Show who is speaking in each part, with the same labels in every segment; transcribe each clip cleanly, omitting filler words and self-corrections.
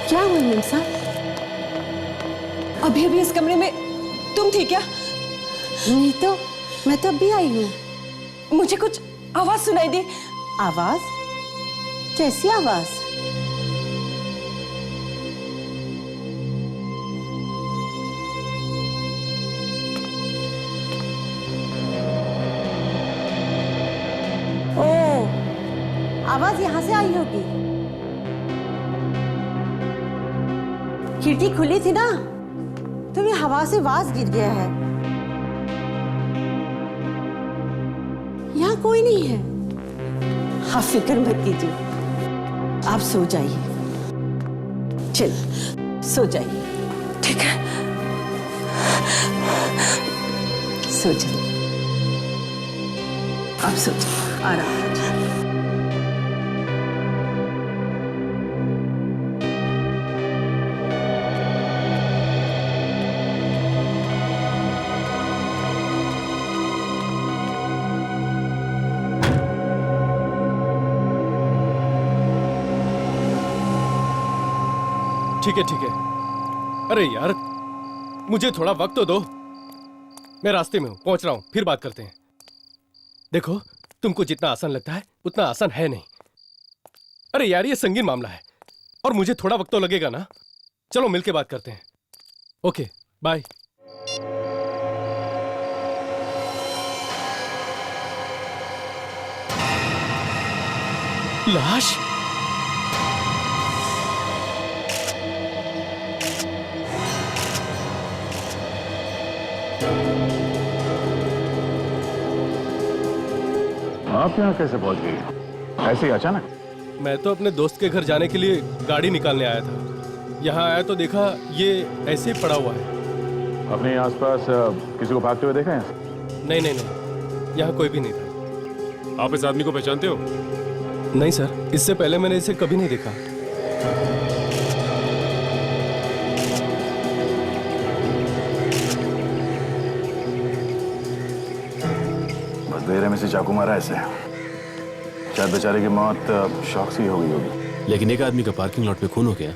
Speaker 1: क्या हुआ इमाम साहब?
Speaker 2: अभी अभी इस कमरे में तुम थी क्या?
Speaker 1: नहीं तो, मैं तो अभी आई हूँ।
Speaker 2: मुझे कुछ आवाज सुनाई दी।
Speaker 1: आवाज? कैसी आवाज? ओ, आवाज यहाँ से आई होगी। खिड़की खुली थी ना, तो ये हवा से वाज गिर गया है। यहाँ कोई नहीं है। आप फिक्र मत कीजिए, आप सो जाइए। चल, सो जाइए।
Speaker 2: ठीक है।
Speaker 1: सो जाइए, आप सो जाइए, आराम कीजिए।
Speaker 3: ठीक है ठीक है। अरे यार, मुझे थोड़ा वक्त तो दो। मैं रास्ते में हूं, पहुंच रहा हूं, फिर बात करते हैं। देखो, तुमको जितना आसान लगता है उतना आसान है नहीं। अरे यार, ये संगीन मामला है और मुझे थोड़ा वक्त तो लगेगा ना। चलो मिलके बात करते हैं। Okay, bye. लाश?
Speaker 4: आप यहाँ कैसे पहुंच गई? ऐसे ही अचानक?
Speaker 3: मैं तो अपने दोस्त के घर जाने के लिए गाड़ी निकालने आया था। यहाँ आया तो देखा ये ऐसे ही पड़ा हुआ है।
Speaker 4: अपने आसपास किसी को भागते हुए देखा है?
Speaker 3: नहीं नहीं नहीं, यहाँ कोई भी नहीं था।
Speaker 5: आप इस आदमी को पहचानते हो?
Speaker 3: नहीं सर, इससे पहले मैंने इसे कभी नहीं देखा।
Speaker 4: बस देर में से चाकू मारा ऐसे। शायद बेचारे की मौत शौक से ही हो गई होगी।
Speaker 5: लेकिन एक आदमी का पार्किंग लॉट में खून हो गया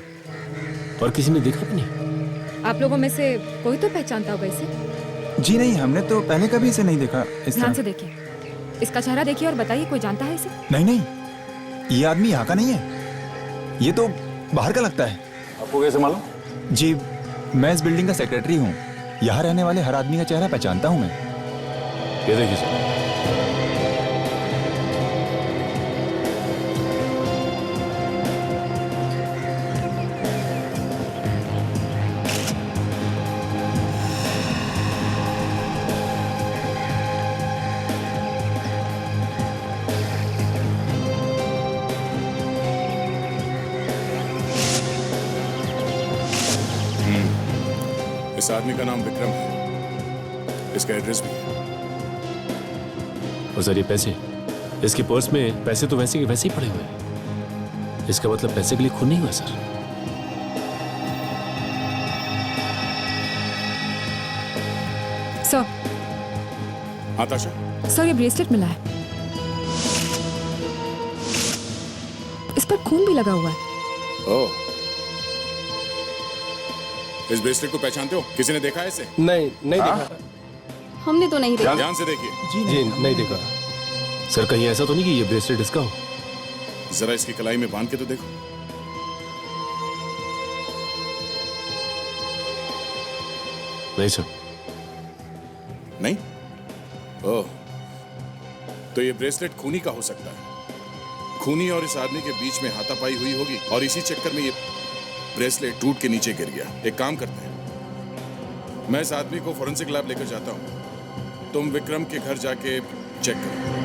Speaker 5: और किसी ने देखा भी नहीं।
Speaker 6: आप लोगों में से कोई तो पहचानता होगा इसे?
Speaker 7: जी नहीं, हमने तो पहले कभी इसे नहीं देखा इस
Speaker 6: ध्यान
Speaker 7: तरह।
Speaker 6: से देखिए, इसका चेहरा देखिए और बताइए कोई जानता है इसे?
Speaker 7: नहीं नहीं, ये आदमी यहाँ का नहीं है, ये तो बाहर का लगता है।
Speaker 4: आपको कैसे मालूम?
Speaker 7: जी, मैं इस बिल्डिंग का सेक्रेटरी हूँ। यहाँ रहने वाले हर आदमी का चेहरा पहचानता हूँ मैं।
Speaker 5: ये देखिए सर।
Speaker 8: इस आदमी का नाम विक्रम है, इसका एड्रेस भी है।
Speaker 5: और सर ये पैसे, इसके पर्स में पैसे तो वैसे के वैसे ही पड़े हुए हैं। इसका मतलब पैसे के लिए खून नहीं हुआ सर।
Speaker 6: सर,
Speaker 8: हाँ ताशा,
Speaker 6: सर ये ब्रेसलेट मिला है, इस पर खून भी लगा हुआ है।
Speaker 8: ओह, इस ब्रेसलेट को पहचानते हो? किसी ने देखा है इसे?
Speaker 3: नहीं नहीं देखा।
Speaker 1: हमने तो नहीं देखा।
Speaker 8: ध्यान से देखिए।
Speaker 3: जी नहीं देखा।
Speaker 5: सर कहीं ऐसा तो नहीं कि ये ब्रेसलेट इसका हो?
Speaker 8: जरा इसकी कलाई में बांध के तो देखो।
Speaker 5: नहीं सर।
Speaker 8: नहीं? ओह, तो ये ब्रेसलेट खूनी का हो सकता है। खूनी और इस आदमी के बीच में हाथापाई हुई होगी और इसी चक्कर में ये ब्रेसलेट टूट के नीचे गिर गया। एक काम करते हैं, मैं इस आदमी को फोरेंसिक लैब लेकर जाता हूं। तुम विक्रम के घर जाके चेक करो।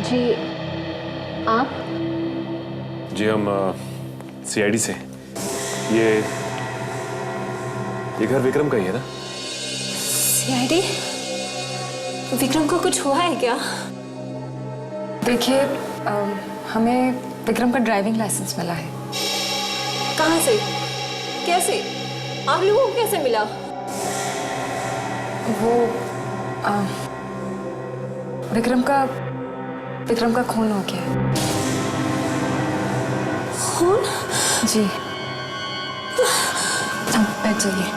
Speaker 1: जी, आप?
Speaker 5: जी हम सीआईडी से। ये घर विक्रम का ही है ना?
Speaker 9: सीआईडी? विक्रम को कुछ हुआ है क्या?
Speaker 6: देखिए, हमें विक्रम का ड्राइविंग लाइसेंस मिला है।
Speaker 9: कहाँ से? कैसे? आप लोगों को कैसे मिला?
Speaker 6: वो विक्रम का खून हो गया है।
Speaker 9: खून?
Speaker 6: जी अब बैठ जाइए।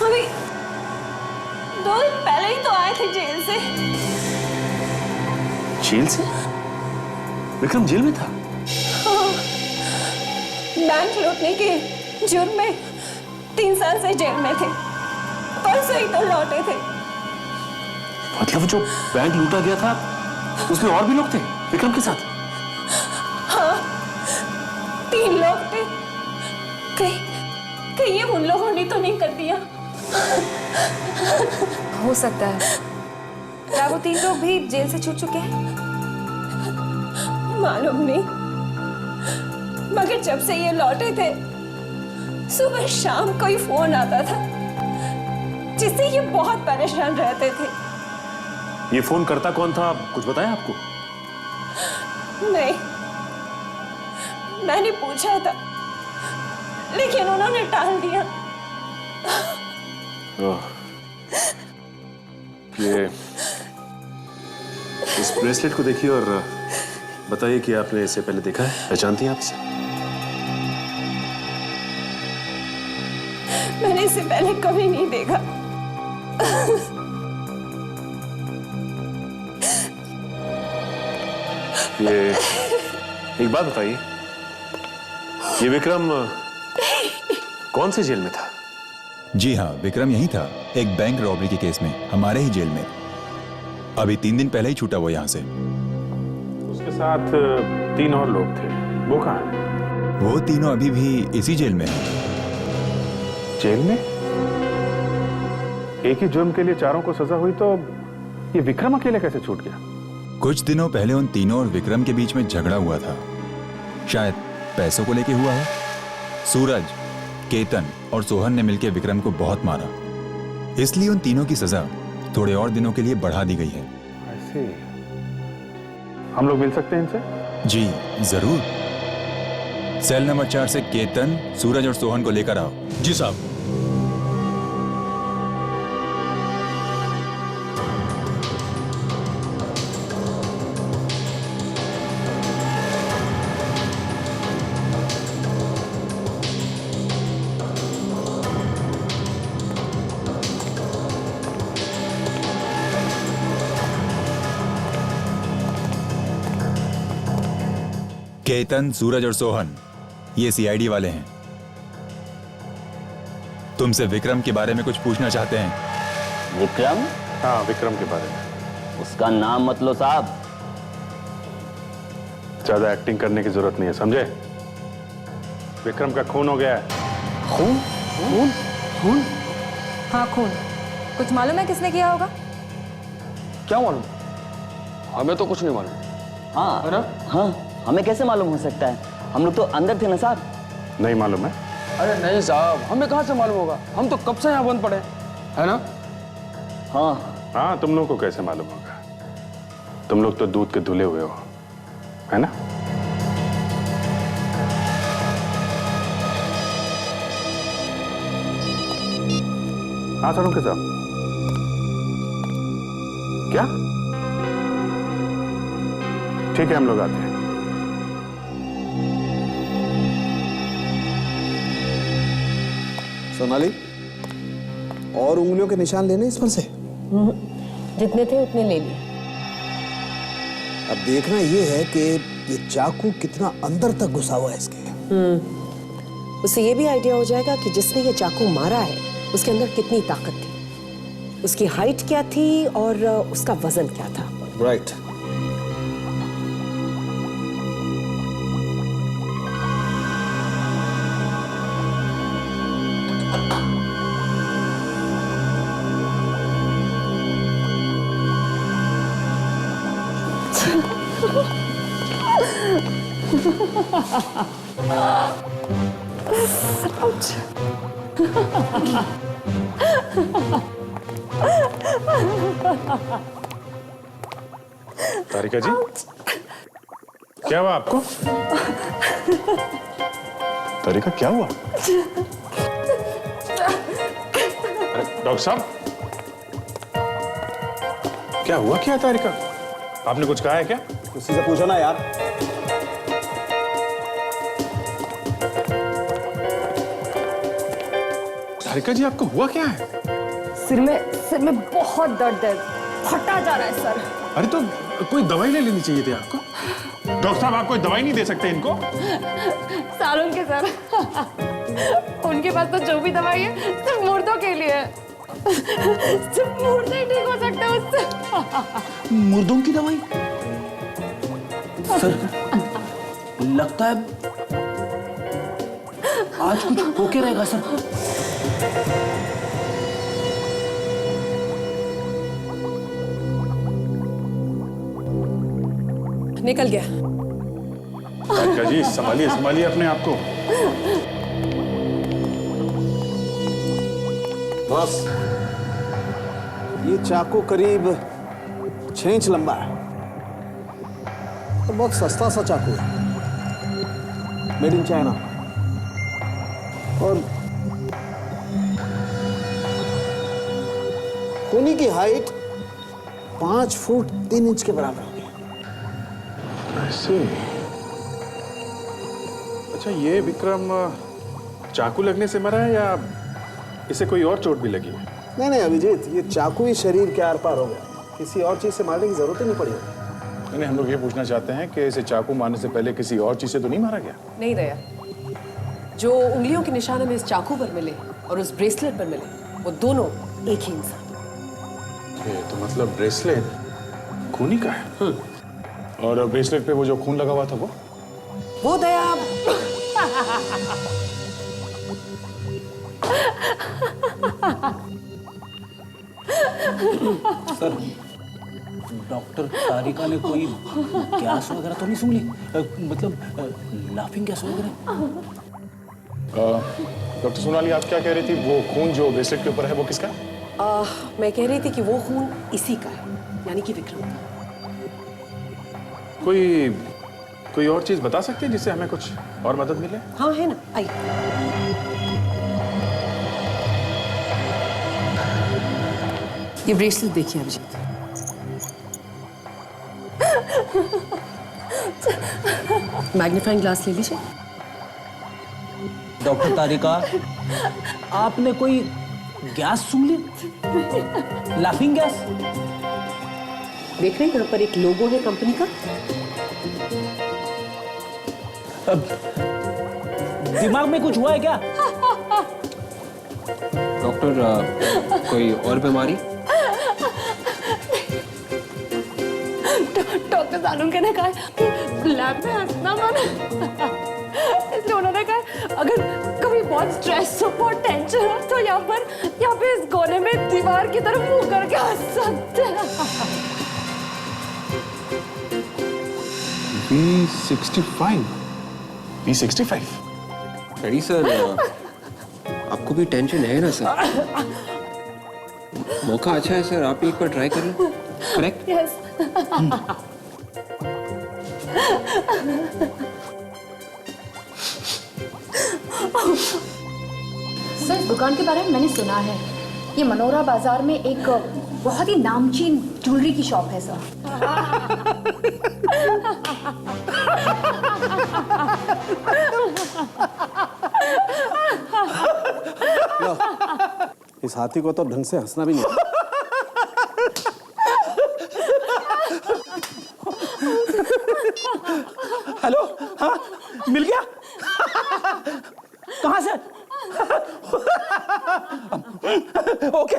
Speaker 2: अभी 2 दिन पहले ही तो आए थे जेल से।
Speaker 5: जेल से? विक्रम जेल में था?
Speaker 2: बैंक लूटने के जुर्म में 3 साल से जेल में थे। परसों ही तो लौटे थे।
Speaker 5: मतलब जो बैंक लूटा गया था उसमें और भी लोग थे विक्रम के साथ?
Speaker 2: हाँ, 3 लोग थे। कहीं ये उन लोगों ने तो नहीं कर दिया?
Speaker 6: हो सकता है। क्या वो 3 लोग भी जेल से छूट चुके हैं?
Speaker 2: मालूम नहीं, मगर जब से ये लौटे थे सुबह शाम कोई फोन आता था जिससे ये बहुत परेशान रहते थे।
Speaker 5: ये फोन करता कौन था, कुछ बताया आपको?
Speaker 2: नहीं, मैंने पूछा था लेकिन उन्होंने टाल दिया।
Speaker 5: ये इस ब्रेसलेट को देखिए और बताइए कि आपने इसे पहले देखा है, पहचानती हैं आप इसे?
Speaker 2: मैंने इसे पहले कभी नहीं देखा।
Speaker 5: ये एक बात बताइए, ये विक्रम कौन से जेल में था?
Speaker 7: जी हाँ, विक्रम यही था, एक बैंक रॉबरी के केस में, हमारे ही जेल में। अभी 3 दिन पहले ही छूटा वो यहाँ से।
Speaker 4: उसके साथ 3 और लोग थे, वो कहाँ हैं?
Speaker 7: वो तीनों अभी भी इसी जेल में हैं।
Speaker 4: जेल में? एक ही जुर्म के लिए 4 को सजा हुई तो ये विक्रम अकेले कैसे छूट गया?
Speaker 7: कुछ दिनों पहले उन तीनों और विक्रम के बीच में झगड़ा हुआ था, शायद पैसों को लेके हुआ हो। सूरज, केतन और सोहन ने मिलकर विक्रम को बहुत मारा, इसलिए उन तीनों की सजा थोड़े और दिनों के लिए बढ़ा दी गई है।
Speaker 4: ऐसे हम लोग मिल सकते हैं इनसे?
Speaker 7: जी जरूर। सेल नंबर 4 से केतन, सूरज और सोहन को लेकर आओ।
Speaker 3: जी साहब।
Speaker 7: केतन, सूरज और सोहन ये सीआईडी वाले हैं। तुमसे विक्रम के बारे में कुछ पूछना चाहते हैं।
Speaker 10: विक्रम?
Speaker 4: हाँ, विक्रम के बारे में।
Speaker 10: उसका नाम मत लो साहब।
Speaker 4: ज्यादा एक्टिंग करने की जरूरत नहीं है, समझे? विक्रम का खून हो गया है।
Speaker 10: खून? खून? खून?
Speaker 6: हाँ खून। कुछ मालूम है किसने किया होगा?
Speaker 11: क्या मालूम? हमें तो कुछ नहीं मालूम।
Speaker 10: हाँ
Speaker 11: है ना?
Speaker 10: हाँ, हमें कैसे मालूम हो सकता है? हम लोग तो अंदर थे ना साहब।
Speaker 4: नहीं मालूम है?
Speaker 11: अरे नहीं साहब, हमें कहाँ से मालूम होगा? हम तो कब से यहाँ बंद पड़े, है ना?
Speaker 10: हाँ
Speaker 4: हाँ, तुम लोग को कैसे मालूम होगा? तुम लोग तो दूध के धुले हुए हो, है ना? हाँ सरों के साथ क्या? ठीक है, हम लोग आते हैं।
Speaker 12: सोनाली, और उंगलियों के निशान लेने इस पर से?
Speaker 1: जितने थे उतने ले लिए।
Speaker 12: अब देखना ये है कि ये चाकू कितना अंदर तक घुसा हुआ है इसके।
Speaker 1: उससे ये भी आइडिया हो जाएगा कि जिसने ये चाकू मारा है उसके अंदर कितनी ताकत थी, उसकी हाइट क्या थी और उसका वजन क्या था।
Speaker 12: राइट।
Speaker 4: तारिका जी, क्या हुआ आपको? तारिका क्या हुआ? अरे डॉक्टर साहब, क्या हुआ क्या तारिका? आपने कुछ कहा है क्या?
Speaker 12: उसी से पूछो ना यार।
Speaker 4: तारिका जी, आपको हुआ क्या है?
Speaker 2: सिर में बहुत दर्द है, फटा जा रहा है सर।
Speaker 4: अरे तो कोई दवाई ले लेनी चाहिए थी आपको। डॉक्टर साहब, आप कोई दवाई नहीं दे सकते इनको?
Speaker 6: सालों के सर, उनके पास तो जो भी दवाई है सिर्फ मुर्दों के लिए है। सिर्फ मुर्दे ही ठीक हो सकते हैं उससे।
Speaker 12: मुर्दों की दवाई? सर, लगता है आज कुछ होके रहेगा सर।
Speaker 1: निकल गया।
Speaker 4: तारिका जी, संभालिए अपने आप को।
Speaker 12: बस, ये चाकू करीब 6 इंच लंबा है और बहुत सस्ता सा चाकू है, मेड इन चाइना। और खूनी की हाइट 5 फुट 3 इंच के बराबर होगी।
Speaker 4: ऐसे? अच्छा, ये विक्रम चाकू लगने से मरा है या इसे कोई और चोट भी लगी है?
Speaker 12: नहीं अभिजीत, ये चाकू ही शरीर के आर पार हो गया, किसी और चीज से मारने की जरूरत ही नहीं पड़ी।
Speaker 4: नहीं, हम लोग ये पूछना चाहते हैं कि इसे चाकू मारने से पहले किसी और चीज से तो नहीं मारा गया?
Speaker 1: नहीं दया, जो उंगलियों के निशान हमें इस चाकू पर मिले और उस ब्रेसलेट पर मिले, वो दोनों एक ही इंसान।
Speaker 4: तो मतलब ब्रेसलेट खूनी का है? और ब्रेसलेट पे वो जो खून लगा हुआ था वो
Speaker 1: दया।
Speaker 12: सर, डॉक्टर तारिका ने कोई गैस वगैरह तो नहीं सूंघ ली? मतलब लाफिंग गैस वगैरह?
Speaker 4: डॉक्टर सोनाली, आप क्या कह रही थी? वो खून जो ब्रेसलेट के ऊपर है वो किसका?
Speaker 1: मैं कह रही थी कि वो खून इसी का है, यानी कि विक्रम का।
Speaker 4: कोई और चीज बता सकते हैं जिससे हमें कुछ और मदद मिले?
Speaker 1: हाँ है ना, आई। ये ब्रेसलेट देखिए अभिजीत। मैग्नीफाइंग ग्लास ले लीजिए।
Speaker 12: डॉक्टर तारिका, आपने कोई गैस सूंघ ली? Laughing gas?
Speaker 1: देख रहे हैं यहाँ पर एक लोगो है कंपनी का।
Speaker 12: दिमाग में कुछ हुआ है क्या?
Speaker 13: डॉक्टर, कोई और बीमारी?
Speaker 6: डॉक्टर सालुंके ने कहा कि लैब में हंसना मना, इसलिए उन्होंने कहा अगर कभी बहुत स्ट्रेस हो, बहुत टेंशन हो तो यहाँ पे इस कोने में दीवार की तरफ मुंह करके हंस सकते हैं।
Speaker 4: V65?
Speaker 13: रेडी सर, आपको भी टेंशन है ना सर? मौका अच्छा है सर, आप एक बार ट्राई कर लो। करेक्ट?
Speaker 6: यस।
Speaker 14: सर, इस दुकान के बारे में मैंने सुना है। ये मनोरा बाजार में एक बहुत ही नामचीन ज्वेलरी की शॉप है सर।
Speaker 12: इस हाथी को तो ढंग से हंसना भी नहीं। हेलो, हाँ, मिल गया? कहाँ से? ओके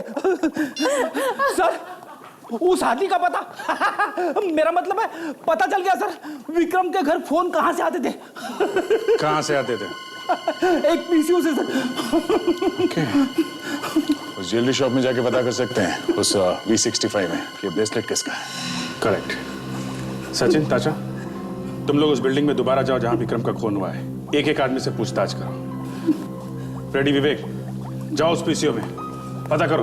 Speaker 12: सर, उस हाथी का पता? मेरा मतलब है पता चल गया सर। विक्रम के घर फोन कहाँ से आते थे?
Speaker 4: कहाँ से आते थे?
Speaker 12: एक पीसीओ से सर।
Speaker 4: उस ज्वेलरी शॉप में जाके पता कर सकते हैं उस V65 में कि ब्रेसलेट किसका है। करेक्ट। सचिन, ताचा, तुम लोग उस बिल्डिंग में दोबारा जाओ जहां विक्रम का खून हुआ है। एक एक आदमी से पूछताछ करो। रेडी विवेक, जाओ उस पीसीओ में पता करो।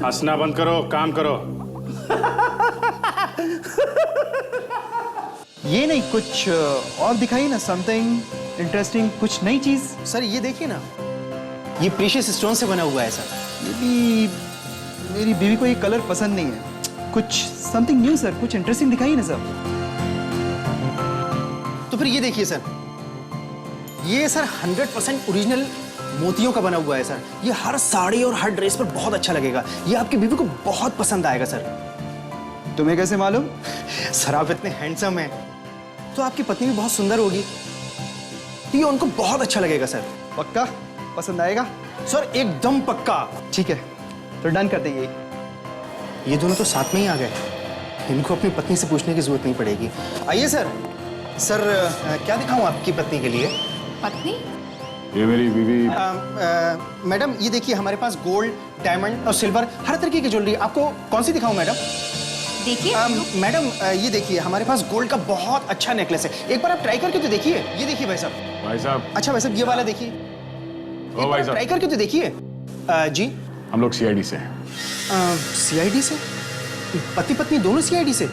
Speaker 4: हंसना बंद करो, काम करो।
Speaker 15: ये नहीं, कुछ और दिखाइए ना, समथिंग इंटरेस्टिंग, कुछ नई चीज?
Speaker 12: सर ये देखिए ना, ये प्रीशियस स्टोन से बना हुआ है सर।
Speaker 15: ये भी मेरी बीवी को ये कलर पसंद नहीं है। कुछ समथिंग न्यू सर, कुछ इंटरेस्टिंग दिखाइए ना सर।
Speaker 12: तो फिर ये देखिए सर, ये सर 100% ओरिजिनल मोतियों का बना हुआ है सर। ये हर साड़ी और हर ड्रेस पर बहुत अच्छा लगेगा। ये आपकी बीवी को बहुत पसंद आएगा सर।
Speaker 15: तुम्हें कैसे मालूम?
Speaker 12: सर आप इतने हैंडसम हैं, तो आपकी पत्नी भी बहुत सुंदर होगी, तो ये उनको बहुत अच्छा लगेगा सर।
Speaker 15: पक्का पसंद आएगा?
Speaker 12: सर एकदम पक्का।
Speaker 15: ठीक है, तो डन कर देंगे।
Speaker 12: ये दोनों तो साथ में ही आ गए, इनको अपनी पत्नी से पूछने की जरूरत नहीं पड़ेगी। आइए सर। सर क्या दिखाऊं आपकी पत्नी के लिए?
Speaker 14: पत्नी?
Speaker 4: ये मेरी बीवी।
Speaker 12: मैडम ये देखिए, हमारे पास गोल्ड, डायमंड और सिल्वर हर तरीके की ज्वेलरी। आपको कौन सी दिखाऊं मैडम?
Speaker 14: देखिए
Speaker 12: मैडम ये देखिए, हमारे पास गोल्ड का बहुत अच्छा नेकलेस है। एक बार आप ट्राई करके तो देखिए। ये देखिए भाई साहब।
Speaker 4: भाई साहब।
Speaker 12: अच्छा भाई साहब, ये वाला देखिए।
Speaker 4: ओ भाई साहब,
Speaker 12: ट्राई करके तो देखिए। जी
Speaker 4: हम लोग सीआईडी से हैं।
Speaker 12: सीआईडी से? पति पत्नी दोनों सीआईडी से?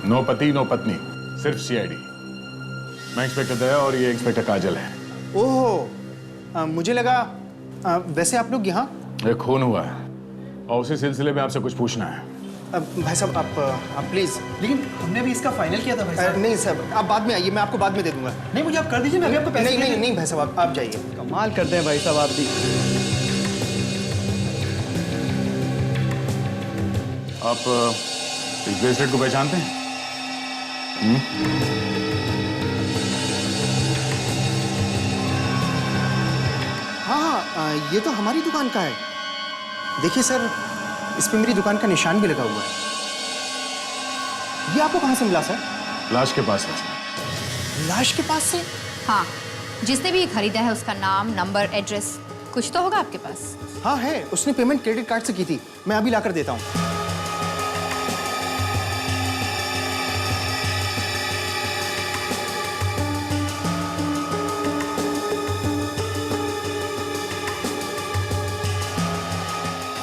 Speaker 4: नो पति नो पत्नी, सिर्फ सीआईडी। मैं इंस्पेक्टर दया और ये इंस्पेक्टर काजल है।
Speaker 12: ओहो, मुझे लगा वैसे आप लोग यहाँ?
Speaker 4: एक खून हुआ है और उसी सिलसिले में आपसे कुछ पूछना है।
Speaker 12: भाई साहब आप प्लीज।
Speaker 15: लेकिन हमने भी इसका फाइनल किया था भाई साहब।
Speaker 12: नहीं सर, आप बाद में आइए, मैं आपको बाद में दे दूंगा।
Speaker 15: नहीं, मुझे आप कर दीजिए, मैं अभी आपको पैसे
Speaker 12: नहीं भाई साहब, आप जाइए।
Speaker 15: कमाल करते हैं भाई साहब आप भी।
Speaker 4: आप इस ब्रेसलेट को पहचानते हैं?
Speaker 12: हाँ, ये तो हमारी दुकान का है। देखिए सर, इस पे मेरी दुकान का निशान भी लगा हुआ है। ये आपको कहाँ से मिला सर?
Speaker 4: लाश के पास है।
Speaker 12: लाश के पास से?
Speaker 14: हाँ, जिसने भी ये खरीदा है उसका नाम, नंबर, एड्रेस कुछ तो होगा आपके पास।
Speaker 12: हाँ है, उसने पेमेंट क्रेडिट कार्ड से की थी। मैं अभी लाकर देता हूँ।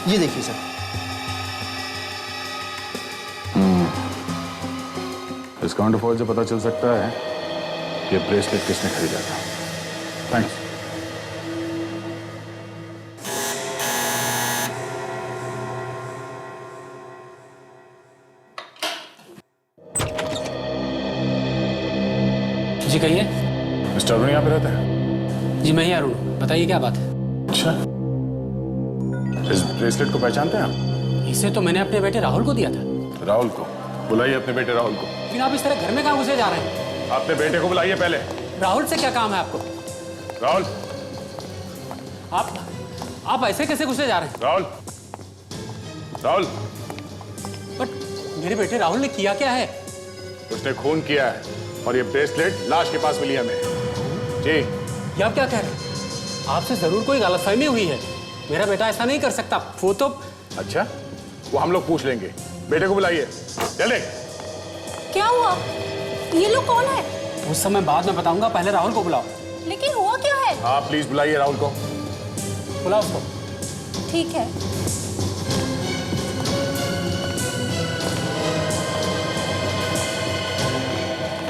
Speaker 12: ये देखिए सर।
Speaker 4: इस काउंटर फॉइल से पता चल सकता है कि ब्रेसलेट किसने खरीदा था। थैंक्स।
Speaker 16: जी कहिए।
Speaker 4: मिस्टर अरुण यहाँ पे रहता है?
Speaker 16: जी मैं ही अरुण, बताइए क्या बात है?
Speaker 4: अच्छा, इस ब्रेसलेट को पहचानते हैं आप?
Speaker 16: इसे तो मैंने अपने बेटे राहुल को दिया था।
Speaker 4: राहुल को? बुलाइए अपने बेटे राहुल को।
Speaker 16: लेकिन आप इस तरह घर में कहाँ घुसे जा रहे हैं?
Speaker 4: अपने बेटे को बुलाइए पहले।
Speaker 16: राहुल से क्या काम है आपको?
Speaker 4: राहुल,
Speaker 16: आप ऐसे कैसे घुसे जा रहे हैं?
Speaker 4: राहुल, राहुल।
Speaker 16: बट मेरे बेटे राहुल ने किया क्या है?
Speaker 4: उसने खून किया है और ये ब्रेसलेट लाश के पास मिली हमें। जी।
Speaker 16: ये आप क्या कह रहे हैं? आपसे जरूर कोई गलतफहमी हुई है। मेरा बेटा ऐसा नहीं कर सकता। वो तो।
Speaker 4: अच्छा, वो हम लोग पूछ लेंगे। बेटे को बुलाइए जल्दी।
Speaker 9: क्या हुआ? ये लोग कौन है?
Speaker 16: उस समय बाद में बताऊंगा, पहले राहुल को बुलाओ।
Speaker 9: लेकिन हुआ क्या है?
Speaker 4: आप प्लीज बुलाइए राहुल को।
Speaker 16: बुलाओ उसको।
Speaker 9: ठीक है।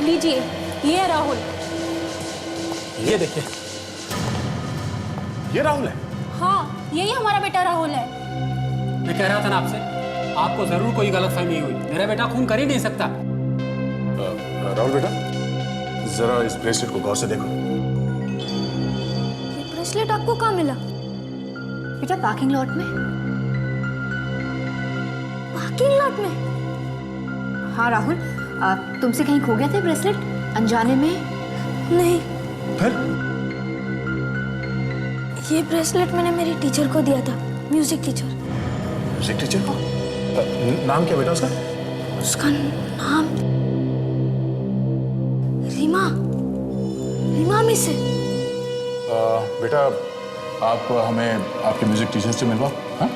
Speaker 9: लीजिए, ये है राहुल।
Speaker 16: ये देखिए,
Speaker 4: ये राहुल है।
Speaker 9: हाँ, यही हमारा बेटा राहुल है।
Speaker 16: मैं कह रहा था ना आपसे, आपको जरूर कोई गलतफहमी हुई। मेरा बेटा खून कर ही नहीं सकता।
Speaker 4: राहुल बेटा, जरा इस ब्रेसलेट को गौर से देखो।
Speaker 9: ये ब्रेसलेट आपको कहाँ मिला?
Speaker 14: बेटा पार्किंग लॉट में।
Speaker 9: पार्किंग लॉट में?
Speaker 14: हाँ राहुल, तुमसे कहीं खो गए थे ब्रेसलेट अनजाने में?
Speaker 9: नहीं।
Speaker 4: फिर?
Speaker 9: ये ब्रेसलेट मैंने मेरी टीचर को दिया था, म्यूजिक टीचर।
Speaker 4: म्यूजिक टीचर को? नाम क्या बेटा उसका?
Speaker 9: उसका नाम रीमा। रीमा मिस है।
Speaker 4: बेटा, आप हमें आपके म्यूजिक टीचर से मिलवाओ। हाँ,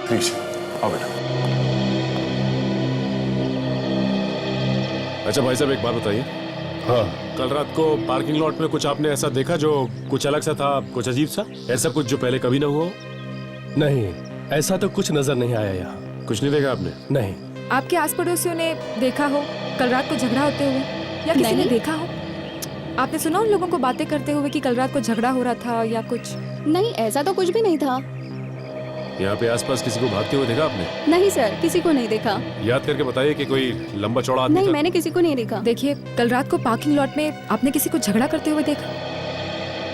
Speaker 4: प्लीज आओ बेटा।
Speaker 5: अच्छा भाई साहब, एक बात बताइए। हाँ, कल रात को पार्किंग लॉट में कुछ आपने ऐसा देखा जो कुछ अलग सा था, कुछ अजीब सा, ऐसा कुछ जो पहले कभी ना हुआ?
Speaker 3: नहीं, ऐसा तो कुछ नजर नहीं आया यहाँ।
Speaker 5: कुछ नहीं देखा आपने?
Speaker 6: आपके आस पड़ोसियों ने देखा हो कल रात को झगड़ा होते हुए, या किसी ने देखा हो? आपने सुना उन लोगों को बातें करते हुए कि कल रात को झगड़ा हो रहा था या कुछ?
Speaker 17: नहीं, ऐसा तो कुछ भी नहीं था।
Speaker 5: यहाँ पे आसपास किसी को भागते हुए देखा आपने?
Speaker 17: नहीं सर, किसी को नहीं देखा।
Speaker 5: याद करके बताइए कि कोई लंबा चौड़ा आदमी
Speaker 17: नहीं,
Speaker 5: था?
Speaker 17: मैंने किसी को नहीं देखा।
Speaker 6: देखिए, कल रात को पार्किंग लॉट में आपने किसी को झगड़ा करते हुए देखा?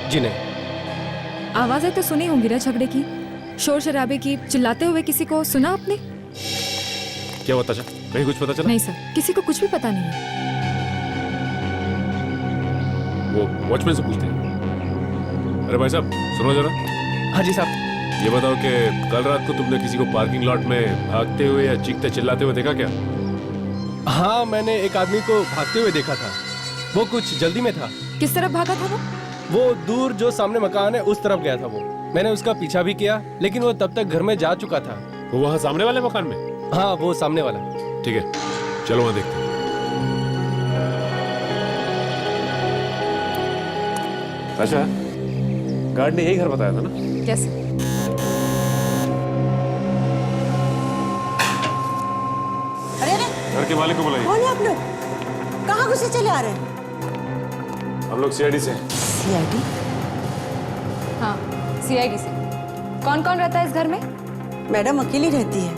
Speaker 3: जी नहीं।
Speaker 6: आवाजें तो सुनी होंगी ना झगड़े की, शोर शराबे की, चिल्लाते हुए किसी को सुना आपने?
Speaker 5: क्या पता चला? कहीं कुछ पता चला?
Speaker 6: नहीं सर, किसी को कुछ भी पता नहीं है।
Speaker 5: वो वॉचमैन से पूछते हैं। अरे भाई साहब सुनो जरा।
Speaker 3: हाँ जी साहब।
Speaker 5: ये बताओ कि कल रात को तुमने किसी को पार्किंग लॉट में भागते हुए या चीखते चिल्लाते हुए देखा क्या?
Speaker 3: हाँ, मैंने एक आदमी को भागते हुए देखा था। वो कुछ जल्दी में था।
Speaker 6: किस तरफ भागा था
Speaker 3: वो दूर जो सामने मकान है उस तरफ गया था वो। मैंने उसका पीछा भी किया, लेकिन वो तब तक घर में जा चुका था।
Speaker 5: वो वहाँ सामने वाले मकान में?
Speaker 3: हाँ, वो सामने वाला।
Speaker 5: ठीक है, चलो वहाँ देखते हैं। अच्छा, गार्ड ने यही घर बताया था ना?
Speaker 6: यस।
Speaker 5: घर के मालिक को बुलाइए।
Speaker 18: कौन है आप लोग? कहाँ घुसे चले आ रहे हैं?
Speaker 5: हम लोग सीआईडी से हैं।
Speaker 18: सीआईडी?
Speaker 6: हाँ, सीआईडी से। कौन कौन रहता है इस घर में?
Speaker 18: मैडम अकेली रहती है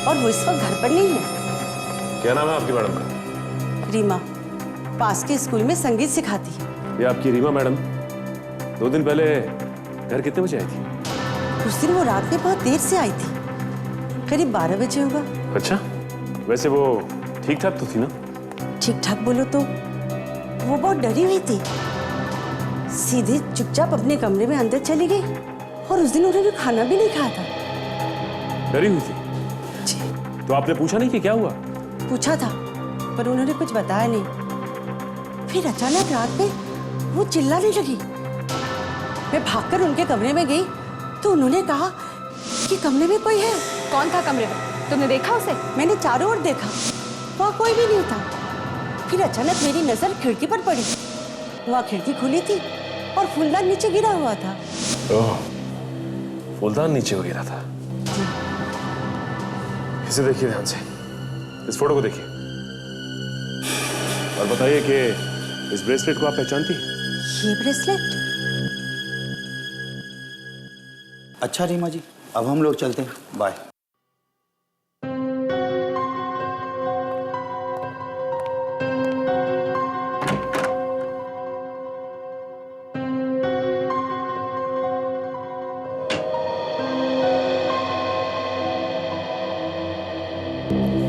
Speaker 18: और वो इस वक्त घर पर नहीं है।
Speaker 5: क्या नाम है आपकी मैडम का?
Speaker 18: रीमा, पास के स्कूल में संगीत सिखाती है।
Speaker 5: ये आपकी रीमा मैडम 2 दिन पहले घर कितने बजे आई थी?
Speaker 18: उस दिन वो रात में बहुत देर से आई थी, करीब 12 बजे होगा।
Speaker 5: अच्छा, वैसे वो ठीक ठाक तो थी ना?
Speaker 18: ठीक ठाक बोलो तो वो बहुत डरी हुई थी, सीधे चुपचाप अपने कमरे में अंदर चली गई और उस दिन उन्होंने खाना भी नहीं खाया था।
Speaker 5: डरी हुई थी? तो आपने पूछा नहीं कि क्या हुआ?
Speaker 18: पूछा था पर उन्होंने कुछ बताया नहीं। फिर अचानक रात में वो चिल्लाने लगी। मैं भागकर उनके कमरे में गई तो उन्होंने कहा कि कमरे में कोई है।
Speaker 6: कौन था कमरे में? तुमने देखा उसे?
Speaker 18: मैंने चारों ओर देखा, वहाँ कोई भी नहीं था। फिर अचानक मेरी नजर खिड़की पर पड़ी। वहाँ खिड़की खुली थी और फूलदान नीचे गिरा हुआ था।
Speaker 5: ओह, फूलदान नीचे गिरा था। इसे देखिए ध्यान से, इस फोटो को देखिए और बताइए कि इस ब्रेसलेट को आप पहचानती हैं?
Speaker 18: ये ब्रेसलेट?
Speaker 15: अच्छा रीमा जी, अब हम लोग चलते हैं। बाय।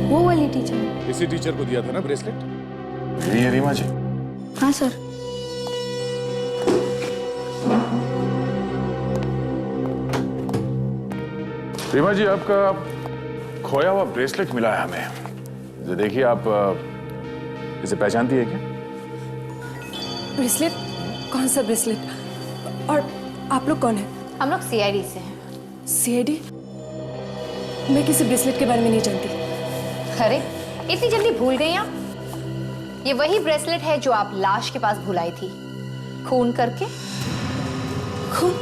Speaker 17: वो वाली टीचर?
Speaker 8: इसी टीचर को दिया था ना ब्रेसलेट? ये रीमा जी।
Speaker 17: हाँ सर।
Speaker 8: रीमा जी, आपका खोया हुआ ब्रेसलेट मिला है हमें। ये देखिए, आप इसे पहचानती है क्या?
Speaker 2: ब्रेसलेट? कौन सा ब्रेसलेट? और आप लोग कौन हैं?
Speaker 14: हम लोग सीआईडी से हैं।
Speaker 2: सीआईडी? मैं किसी ब्रेसलेट के बारे में नहीं जानती।
Speaker 14: अरे, इतनी जल्दी भूल गई आप? ये वही ब्रेसलेट है जो आप लाश के पास भुलाई थी, खून करके।
Speaker 2: खून?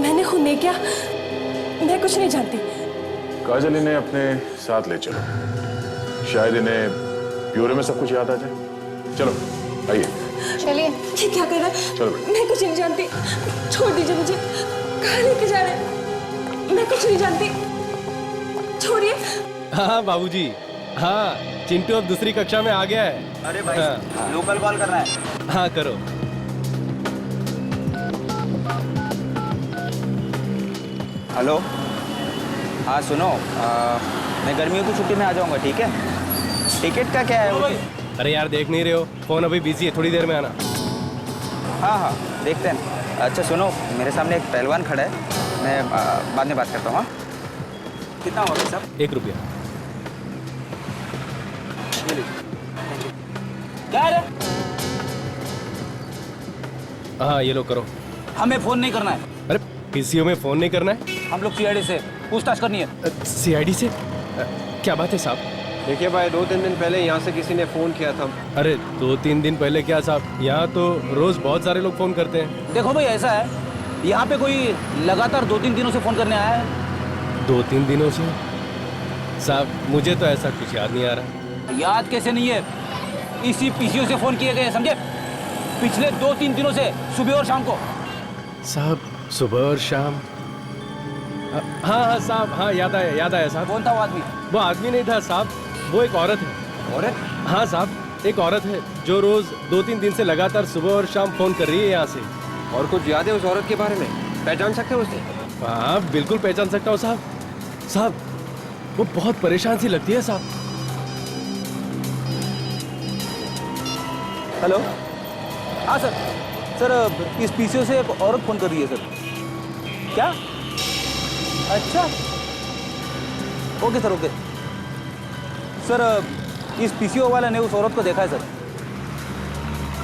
Speaker 2: मैंने खून नहीं किया, मैं कुछ नहीं जानती।
Speaker 8: काजल इन्हें अपने साथ ले चलो, शायद इन्हें ब्यूरो में सब कुछ याद आ जाए। चलो आइए।
Speaker 14: चलिए।
Speaker 2: ये क्या कर रहा है?
Speaker 8: चलो।
Speaker 2: मैं कुछ नहीं जानती, छोड़ दीजिए मुझे। कहाँ लेके जा रहे हैं? मैं कुछ नहीं जानती, छोड़िए।
Speaker 3: हाँ बाबूजी, हाँ चिंटू अब दूसरी कक्षा में आ गया है।
Speaker 15: अरे भाई,
Speaker 3: हाँ।
Speaker 15: लोकल कॉल कर रहा है।
Speaker 3: हाँ करो।
Speaker 15: हेलो, हाँ सुनो, मैं गर्मियों की छुट्टी में आ जाऊंगा, ठीक है? टिकट का क्या है?
Speaker 3: अरे यार देख नहीं रहे हो, फोन अभी बिजी है, थोड़ी देर में आना।
Speaker 15: हाँ हाँ देखते हैं। अच्छा सुनो, मेरे सामने एक पहलवान खड़ा है, मैं बाद में बात करता हूँ। कितना होगा साहब?
Speaker 3: 1 रुपया।
Speaker 15: क्या है?
Speaker 3: हाँ ये लो करो।
Speaker 15: हमें फोन नहीं करना है।
Speaker 3: अरे पीसीओ में फोन नहीं करना है?
Speaker 15: हम लोग सीआईडी से पूछताछ करनी है।
Speaker 3: सीआईडी से? क्या बात है साहब?
Speaker 13: देखिए भाई, 2-3 दिन पहले यहाँ से किसी ने फोन किया था।
Speaker 3: अरे 2-3 दिन पहले क्या साहब, यहाँ तो रोज बहुत सारे लोग फोन करते हैं।
Speaker 15: देखो भाई, ऐसा है, यहाँ पे कोई लगातार 2-3 दिनों से फोन करने आया है।
Speaker 3: 2-3 दिनों से? साहब मुझे तो ऐसा कुछ याद नहीं आ रहा।
Speaker 15: याद कैसे नहीं है? इसी पीसीओ से फोन किए गए, समझे? पिछले 2-3 दिनों से सुबह और शाम को।
Speaker 3: साहब सुबह और शाम? हाँ साहब, हाँ याद आया साहब।
Speaker 15: कौन था वो आदमी?
Speaker 3: वो आदमी नहीं था साहब, वो एक औरत है।
Speaker 15: औरत?
Speaker 3: हाँ साहब, एक औरत है जो रोज 2-3 दिन से लगातार सुबह और शाम फोन कर रही है यहाँ से।
Speaker 13: और कुछ याद है उस औरत के बारे में? पहचान सकते हो उसे?
Speaker 3: हाँ बिल्कुल पहचान सकता हूँ साहब। साहब वो बहुत परेशान सी लगती है साहब।
Speaker 15: हेलो, हाँ सर इस पीसीओ से एक औरत फोन कर रही है सर। क्या? अच्छा, ओके सर, ओके सर। इस पीसीओ वाले ने उस औरत को देखा है सर।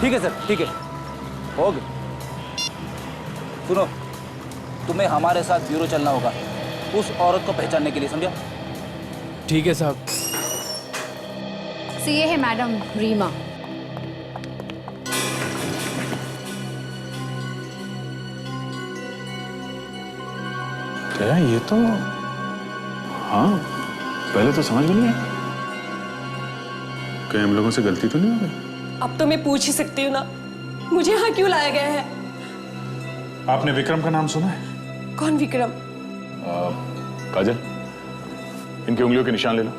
Speaker 15: ठीक है सर, ठीक है, ओके। सुनो, तुम्हें हमारे साथ ब्यूरो चलना होगा उस औरत को पहचानने के लिए, समझा?
Speaker 3: ठीक है साहब।
Speaker 14: ये है मैडम रीमा।
Speaker 4: क्या ये तो, हाँ पहले तो समझ में नहीं आया। कहीं हम लोगों से गलती तो नहीं हो गई?
Speaker 2: अब तो मैं पूछ ही सकती हूँ ना, मुझे यहाँ क्यों लाया गया है?
Speaker 4: आपने विक्रम का नाम सुना है?
Speaker 2: कौन विक्रम?
Speaker 4: काजल, इनकी उंगलियों के निशान ले लो।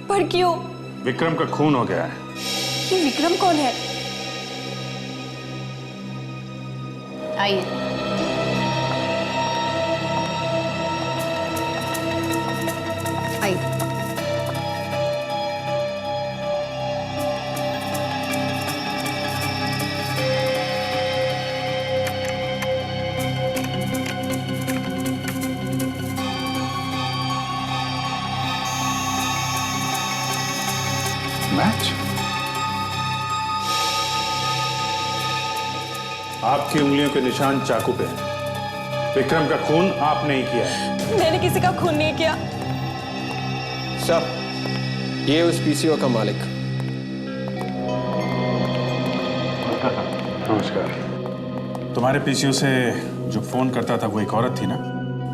Speaker 2: पर क्यों?
Speaker 4: विक्रम का खून हो गया है।
Speaker 2: ये विक्रम कौन है?
Speaker 14: आइए। आइए।
Speaker 4: मैच? आपकी उंगलियों के निशान चाकू पे हैं। विक्रम का खून आपने ही किया है।
Speaker 2: मैंने किसी का खून नहीं किया।
Speaker 13: सर, ये उस पीसीओ का मालिक।
Speaker 4: नमस्कार। तुम्हारे पीसीओ से जो फोन करता था वो एक औरत थी ना?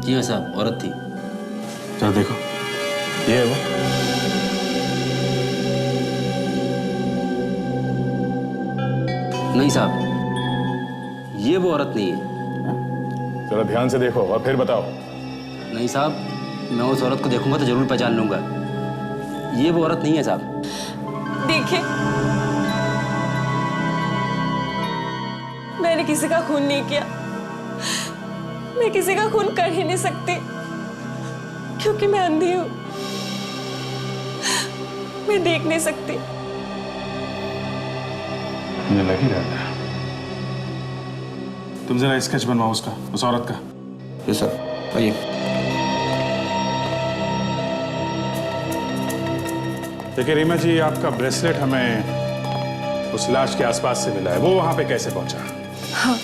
Speaker 15: जी हाँ साहब, औरत थी।
Speaker 4: चलो देखो, ये है वो।
Speaker 15: नहीं साहब, ये वो औरत नहीं है।
Speaker 4: जरा ध्यान से देखो और फिर बताओ।
Speaker 15: नहीं साहब, मैं उस औरत को देखूंगा तो जरूर पहचान लूंगा। ये वो औरत नहीं है साहब।
Speaker 2: देखिए, मैंने किसी का खून नहीं किया। मैं किसी का खून कर ही नहीं सकती क्योंकि मैं अंधी हूं। मैं देख नहीं सकती।
Speaker 4: मुझे लग ही रहा था। तुम जरा स्केच बनवाओ उसका, उस औरत का।
Speaker 13: जी सर, आइए।
Speaker 4: देखिए रीमा जी, आपका ब्रेसलेट हमें उस लाश के आसपास से मिला है। वो वहां पे कैसे पहुंचा?
Speaker 2: हाँ,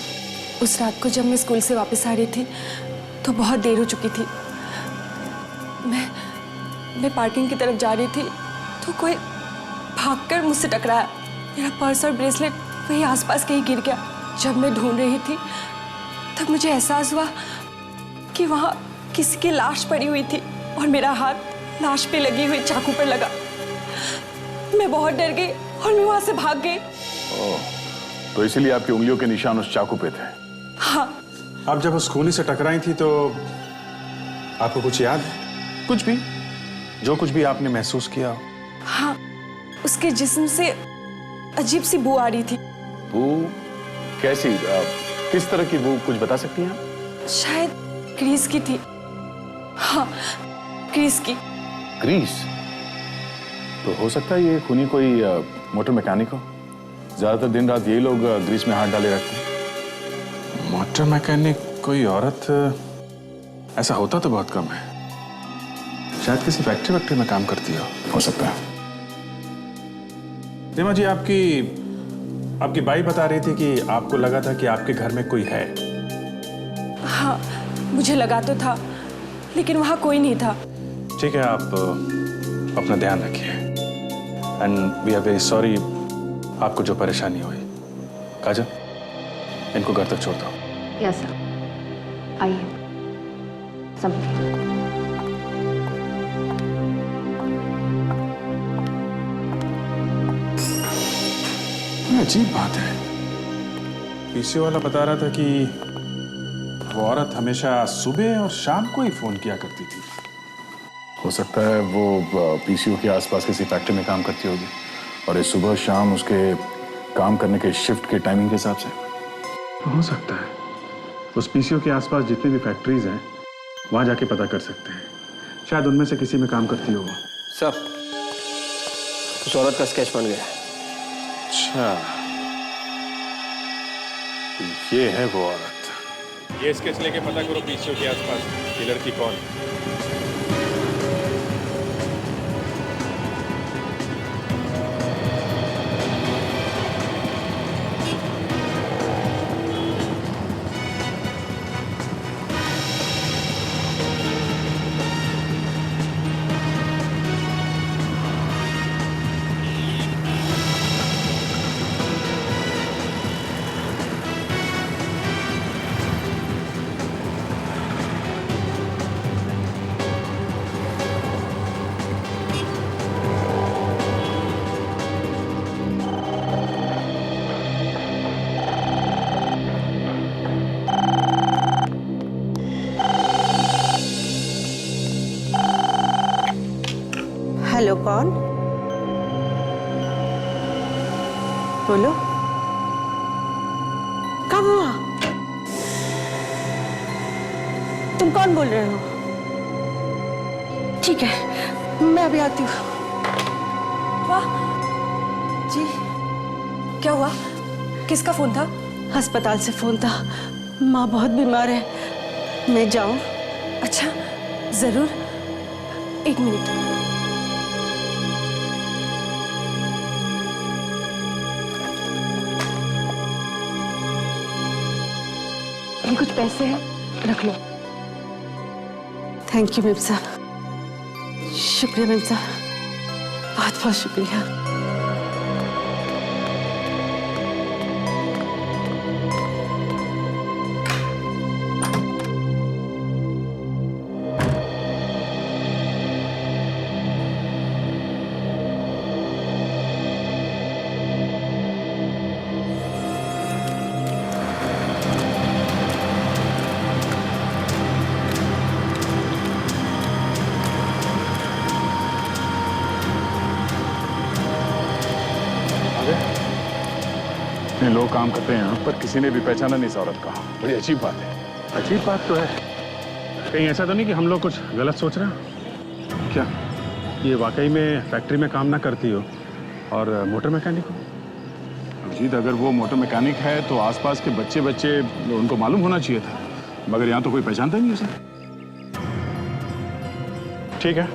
Speaker 2: उस रात को जब मैं स्कूल से वापस आ रही थी तो बहुत देर हो चुकी थी। मैं पार्किंग की तरफ जा रही थी तो कोई भागकर मुझसे टकराया। मेरा पर्स और ब्रेसलेट वही आसपास कहीं गिर गया। जब मैं ढूंढ रही थी तब मुझे एहसास हुआ कि वहां किसी की लाश पड़ी हुई थी और मेरा हाथ लाश पे लगी हुई चाकू पर लगा। मैं बहुत डर गई और मैं वहां से भाग गई।
Speaker 4: तो इसीलिए आपकी उंगलियों के निशान उस चाकू पे थे?
Speaker 2: हाँ।
Speaker 4: आप जब उस खूनी से टकराई थी तो आपको कुछ याद है? कुछ भी, जो कुछ भी आपने महसूस किया हो?
Speaker 2: हाँ, उसके जिस्म से अजीब सी बू आ रही थी।
Speaker 4: बू? कैसी? किस तरह की बू, कुछ बता सकती हैं आप?
Speaker 2: शायद ग्रीस की थी। हाँ, ग्रीस की।
Speaker 4: ग्रीस? तो हो सकता है ये खूनी कोई मोटर मैकेनिक हो। ज्यादातर दिन रात यही लोग ग्रीस में हाथ डाले रखते हैं। मोटर मैकेनिक कोई औरत? ऐसा होता तो बहुत कम है। शायद किसी फैक्ट्री में काम करती हो सकता है। रीमा जी, आपकी बाई बता रही थी कि आपको लगा था कि आपके घर में कोई है।
Speaker 2: हाँ, मुझे लगा तो था, लेकिन वहां कोई नहीं था।
Speaker 4: ठीक है, आप अपना ध्यान रखिए। And we are very sorry आपको जो परेशानी हुई। काजल, इनको घर तक छोड़ दो।
Speaker 14: यस सर, आइए। समझिए।
Speaker 4: अजीब बात है, पीसीओ वाला बता रहा था कि वो औरत हमेशा सुबह और शाम को ही फोन किया करती थी।
Speaker 8: हो सकता है वो पीसीओ के आसपास किसी फैक्ट्री में काम करती होगी और ये सुबह शाम उसके काम करने के शिफ्ट के टाइमिंग के हिसाब से।
Speaker 4: हो सकता है। उस पीसीओ के आसपास जितनी भी फैक्ट्रीज हैं वहां जाके पता कर सकते हैं, शायद उनमें से किसी में काम करती हो वो।
Speaker 13: सर, उस औरत का स्केच बन गया।
Speaker 4: अच्छा, ये है वो औरत। ये स्केच लेके पता करो पीसीओ के आसपास ये लड़की कौन है।
Speaker 18: हेलो, कौन? बोलो, कब हुआ? तुम कौन बोल रहे हो? ठीक है, मैं अभी आती हूँ।
Speaker 2: वाह जी, क्या हुआ? किसका फोन था?
Speaker 18: अस्पताल से फोन था। माँ बहुत बीमार है, मैं जाऊँ?
Speaker 2: अच्छा, जरूर। एक मिनट। ये कुछ पैसे हैं, रख लो।
Speaker 18: थैंक यू मेम साहब, शुक्रिया मेम साहब, बहुत बहुत शुक्रिया।
Speaker 8: इतने लोग काम करते हैं यहाँ पर, किसी ने भी पहचाना नहीं इस औरत का। बड़ी अजीब बात है।
Speaker 4: अजीब बात तो है। कहीं ऐसा तो नहीं कि हम लोग कुछ गलत सोच रहे हैं? क्या ये वाकई में फैक्ट्री में काम ना करती हो और मोटर मैकेनिक हो?
Speaker 8: अजीत, अगर वो मोटर मैकेनिक है तो आसपास के बच्चे उनको मालूम होना चाहिए था, मगर यहाँ तो कोई पहचानता नहीं उसे। ठीक है,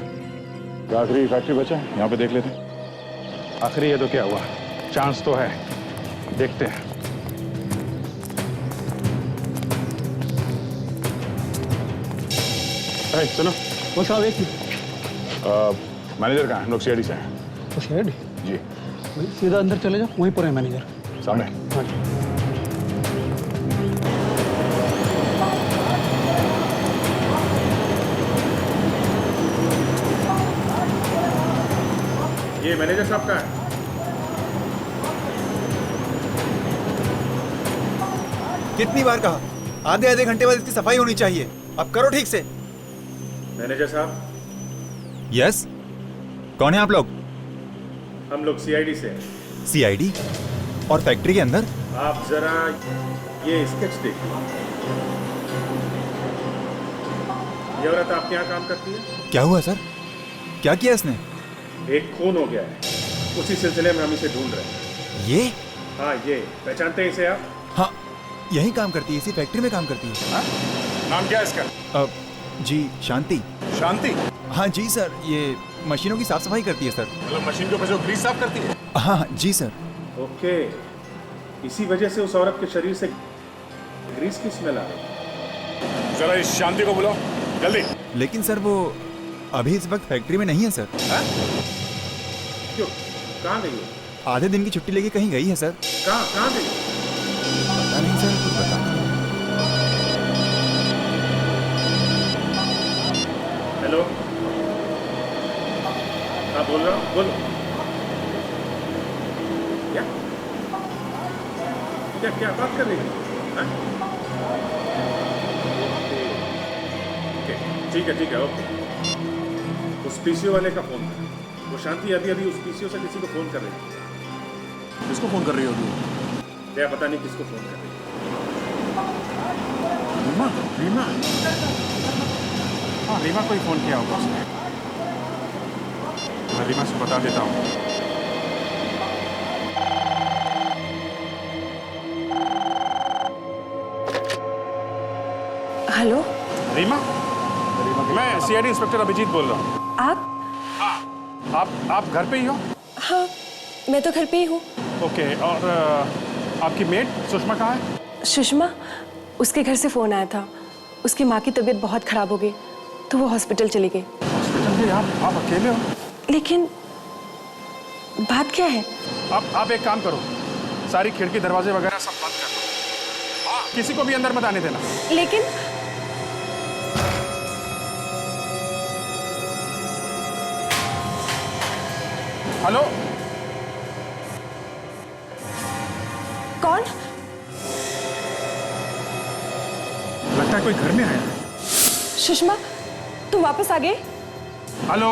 Speaker 8: तो आखिरी फैक्ट्री बचा है, यहाँ पे देख लेते हैं।
Speaker 4: आखिरी है तो क्या हुआ, चांस तो है, देखते हैं। सुनो,
Speaker 11: वो साहब एक
Speaker 8: मैनेजर कहाँ है? हम लोग सीआईडी से हैं।
Speaker 11: तो शेड
Speaker 8: जी,
Speaker 11: सीधा अंदर चले जाओ, वहीं पर है मैनेजर
Speaker 8: सामने।
Speaker 11: हाँ जी।
Speaker 4: ये मैनेजर साहब का है।
Speaker 7: कितनी बार कहा, आधे आधे घंटे बाद इसकी सफाई होनी चाहिए। अब करो ठीक से।
Speaker 4: मैनेजर साहब।
Speaker 7: यस, कौन है आप लोग?
Speaker 4: हम लोग सीआईडी से हैं।
Speaker 7: सीआईडी? और फैक्ट्री के अंदर?
Speaker 4: आप जरा ये स्केच देखिए। ये औरत आपके यहाँ काम करती है?
Speaker 7: क्या हुआ सर? क्या किया इसने?
Speaker 4: एक खून हो गया है, उसी सिलसिले में हम इसे ढूंढ रहे हैं।
Speaker 7: ये?
Speaker 4: हाँ, ये पहचानते हैं इसे आप?
Speaker 7: हाँ, यही काम करती है, इसी फैक्ट्री में काम करती है।
Speaker 8: हाँ? नाम क्या है इसका?
Speaker 7: जी शांति।
Speaker 8: शांति?
Speaker 7: हाँ जी सर, ये मशीनों की साफ सफाई करती है सर।
Speaker 8: मतलब मशीन के ऊपर जो ग्रीस साफ करती है?
Speaker 7: हाँ जी सर।
Speaker 4: ओके, इसी वजह से उस औरत के शरीर से ग्रीस की स्मेल आ रही।
Speaker 8: जरा इस शांति को बुलाओ जल्दी।
Speaker 7: लेकिन सर वो अभी इस वक्त फैक्ट्री में नहीं है सर।
Speaker 4: क्यों, कहाँ गई है?
Speaker 7: आधे दिन की छुट्टी लेके कहीं गई है सर।
Speaker 4: कहाँ गई?
Speaker 7: पता नहीं सर, कुछ बता।
Speaker 4: हेलो, हाँ बोल रहा हूँ, बोलो। क्या क्या बात कर रही है? हाँ? ठीक है ओके। उस पीसीओ वाले का फोन था। वो शांति अभी अभी उस पीसीओ से किसी को फोन कर रही है।
Speaker 8: किसको फोन कर रही हो तू?
Speaker 4: क्या पता नहीं किसको फोन कर रही है।
Speaker 8: रीमा हाँ रीमा को ही फोन किया होगा उसने। मैं रीमा से बता देता हूँ।
Speaker 2: हेलो
Speaker 8: रीमा मैं सीआईडी इंस्पेक्टर अभिजीत बोल रहा हूँ। आप घर पे ही हो?
Speaker 2: हाँ मैं तो घर पे ही हूँ।
Speaker 8: ओके और आपकी मेट सुषमा कहाँ है?
Speaker 2: सुषमा उसके घर से फोन आया था। उसकी माँ की तबीयत बहुत खराब हो गई तो वो हॉस्पिटल चली गई।
Speaker 8: हॉस्पिटल में आप अकेले हो?
Speaker 2: लेकिन बात क्या है?
Speaker 8: आप एक काम करो, सारी खिड़की दरवाजे वगैरह सब बंद कर दो। हाँ किसी को भी अंदर मत आने देना।
Speaker 2: लेकिन
Speaker 8: हेलो
Speaker 2: कौन?
Speaker 8: लगता है कोई घर में आया है।
Speaker 2: सुषमा तुम वापस आ गए?
Speaker 8: हेलो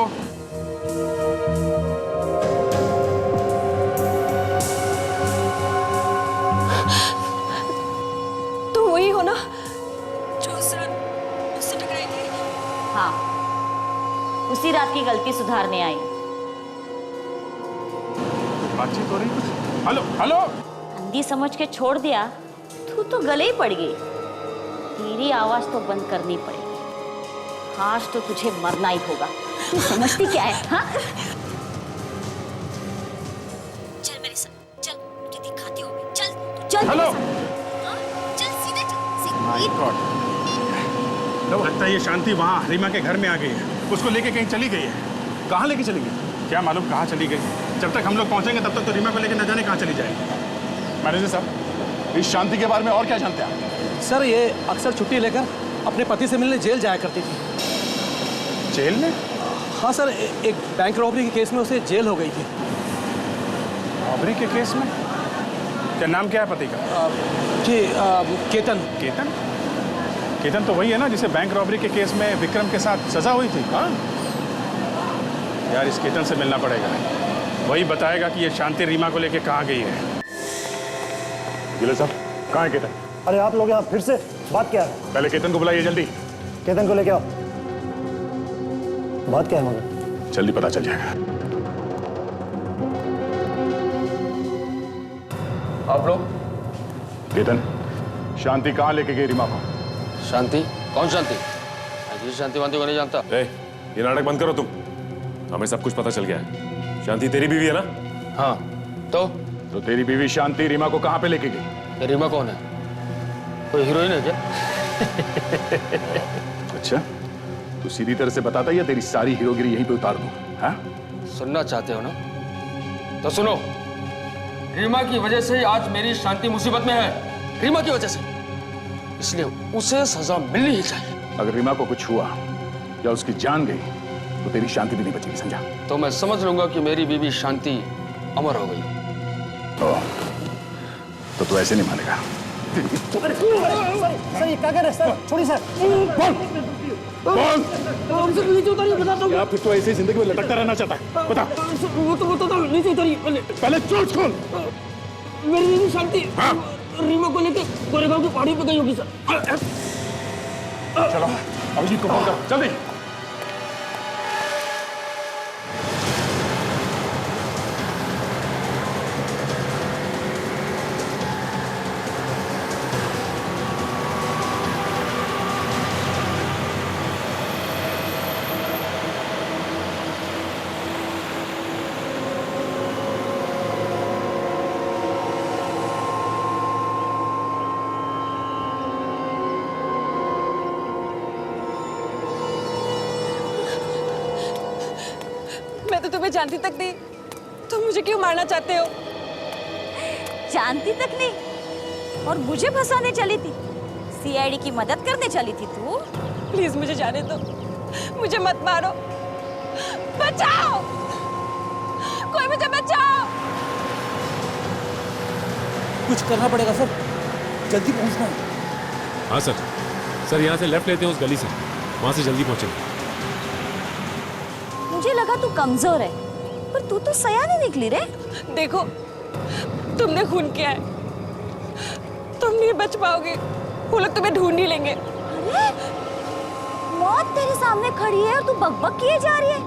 Speaker 2: तुम वही हो ना जो उससे टकराई थी?
Speaker 19: हाँ उसी रात की गलती सुधारने आई।
Speaker 8: बातचीत हो रही कुछ? हेलो
Speaker 19: अंधी समझ के छोड़ दिया तू तो गले ही पड़ गई। तेरी आवाज तो बंद करनी पड़ेगी। आज तो तुझे मरना ही होगा। तू समझती क्या है? हाँ चल मेरे साथ चल, मुझे दिखाती हो। चल चल
Speaker 8: हेलो
Speaker 19: चल सीधे
Speaker 8: माय गॉड लगता है ये शांति वहाँ रीमा के घर में आ गई है। उसको लेके कहीं चली गई है। कहाँ लेके चली गई? क्या मालूम कहाँ चली गई। जब तक हम लोग पहुंचेंगे तब तक तो रीमा को लेके न जाने कहाँ चली जाएगी। मैनेजर साहब इस शांति के बारे में और क्या जानते हैं आप?
Speaker 12: सर ये अक्सर छुट्टी लेकर अपने पति से मिलने जेल जाया करती थी।
Speaker 8: जेल में?
Speaker 12: हाँ सर एक बैंक रॉबरी के केस में उसे जेल हो गई थी।
Speaker 8: रॉबरी के केस में? क्या नाम क्या है पति का?
Speaker 12: जी केतन।
Speaker 8: केतन? केतन तो वही है ना जिसे बैंक रॉबरी के केस में विक्रम के साथ सजा हुई थी। हाँ यार इस केतन से मिलना पड़ेगा। वही बताएगा कि ये शांति रीमा को लेके कहाँ गई है। जिले साहब कहाँ है केतन?
Speaker 20: अरे आप लोग यहाँ फिर से बात क्या है?
Speaker 8: पहले केतन को बुलाइए जल्दी।
Speaker 20: केतन को लेके आओ। बात क्या है मगर?
Speaker 8: जल्दी पता चल जाएगा।
Speaker 13: आप लोग?
Speaker 8: केतन शांति कहाँ लेके गई रीमा को?
Speaker 13: शांति? कौन शांति? जी शांति वांति को नहीं जानता।
Speaker 5: ये नाटक बंद करो तुम। हमें सब कुछ पता चल गया है। शांति तेरी बीवी है ना?
Speaker 13: हाँ तो
Speaker 8: तेरी बीवी शांति रीमा को कहाँ पे लेके गई?
Speaker 13: रीमा कौन है? कोई हीरोइन है क्या?
Speaker 8: अच्छा तू सीधी तरह से बताता या तेरी सारी हीरोगिरी यहीं पे उतार दूं? हाँ
Speaker 13: सुनना चाहते हो ना तो सुनो। रीमा की वजह से आज मेरी शांति मुसीबत में है। रीमा की वजह से, इसलिए उसे सजा मिलनी ही चाहिए।
Speaker 8: अगर रीमा को कुछ हुआ या उसकी जान गई तो तेरी शांति भी नहीं बचेगी, समझा?
Speaker 13: तो मैं समझ लूंगा कि मेरी बीवी शांति अमर हो गई।
Speaker 8: तो तू ऐसे नहीं मानेगा।
Speaker 20: सर ये क्या कर रहे हैं सर? छोड़िए सर।
Speaker 11: हमसे नीचे उतारिए, बताता हूँ।
Speaker 8: या फिर तो ऐसे ही जिंदगी में लटकता रहना चाहता है? बता।
Speaker 11: वो तो बताता हूँ, नीचे उतारिए
Speaker 8: पहले चोट खोल।
Speaker 11: मेरी बीवी शांति रीमा को लेके गोरेगांव की पहाड़ी पे गई होगी सर।
Speaker 8: चलो अभिजीत को फोन कर जल्दी।
Speaker 2: मैं तो तुम्हें जानती तक नहीं, तुम मुझे क्यों मारना चाहते हो?
Speaker 19: जानती तक नहीं और मुझे फंसाने चली थी? सीआईडी की मदद करने चली थी तू?
Speaker 2: प्लीज मुझे जाने दो, मुझे मत मारो, बचाओ, कोई मुझे बचाओ।
Speaker 12: कुछ करना पड़ेगा सर। जल्दी पहुंचना है।
Speaker 5: हाँ सर। सर यहाँ से लेफ्ट लेते हैं उस गली से, वहां से जल्दी पहुंचेंगे।
Speaker 19: मुझे लगा तू कमजोर है, पर तू तो सयानी निकली रे।
Speaker 2: देखो, तुमने खून किया है, तुम नहीं बच पाओगे, वो लोग तुम्हें ढूंढ ही लेंगे।
Speaker 19: अरे, मौत तेरे सामने खड़ी है और तू बकबक किए जा रही है।